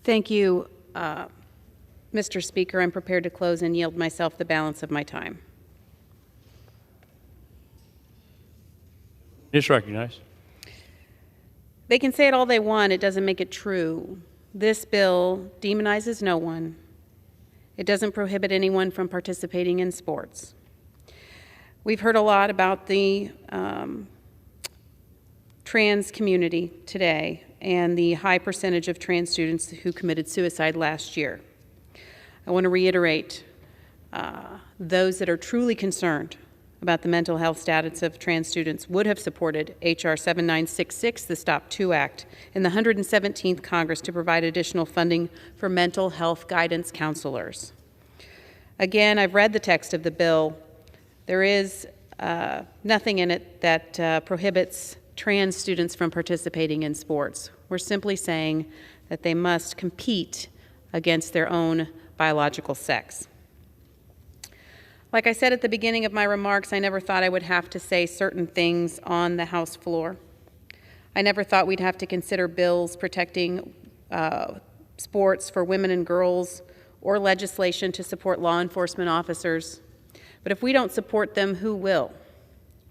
Thank you, Mr. Speaker. I'm prepared to close and yield myself the balance of my time. Is recognized. They can say it all they want. It doesn't make it true. This bill demonizes no one. It doesn't prohibit anyone from participating in sports. We've heard a lot about the trans community today and the high percentage of trans students who committed suicide last year. I want to reiterate, those that are truly concerned about the mental health status of trans students would have supported H.R. 7966, the Stop 2 Act, in the 117th Congress to provide additional funding for mental health guidance counselors. Again, I've read the text of the bill. There is nothing in it that prohibits trans students from participating in sports. We're simply saying that they must compete against their own biological sex. Like I said at the beginning of my remarks, I never thought I would have to say certain things on the House floor. I never thought we'd have to consider bills protecting sports for women and girls or legislation to support law enforcement officers. But if we don't support them, who will?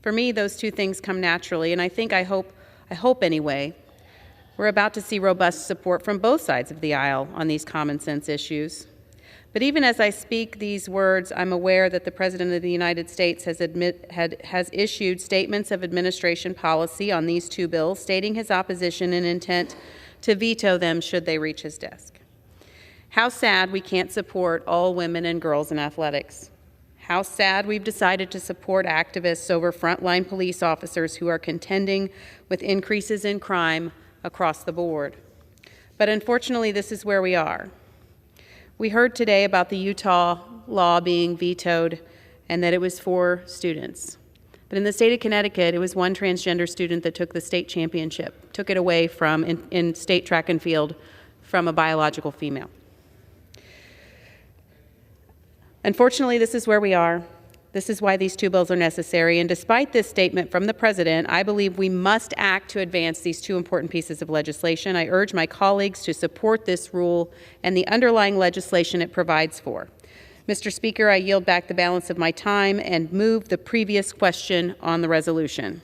For me, those two things come naturally, and I hope anyway, we're about to see robust support from both sides of the aisle on these common sense issues. But even as I speak these words, I'm aware that the President of the United States has issued statements of administration policy on these two bills, stating his opposition and intent to veto them should they reach his desk. How sad we can't support all women and girls in athletics. How sad we've decided to support activists over frontline police officers who are contending with increases in crime across the board. But unfortunately, this is where we are. We heard today about the Utah law being vetoed and that it was for students. But in the state of Connecticut, it was one transgender student that took the state championship, took it away from, in state track and field, from a biological female. Unfortunately, this is where we are. This is why these two bills are necessary. And despite this statement from the President, I believe we must act to advance these two important pieces of legislation. I urge my colleagues to support this rule and the underlying legislation it provides for. Mr. Speaker, I yield back the balance of my time and move the previous question on the resolution.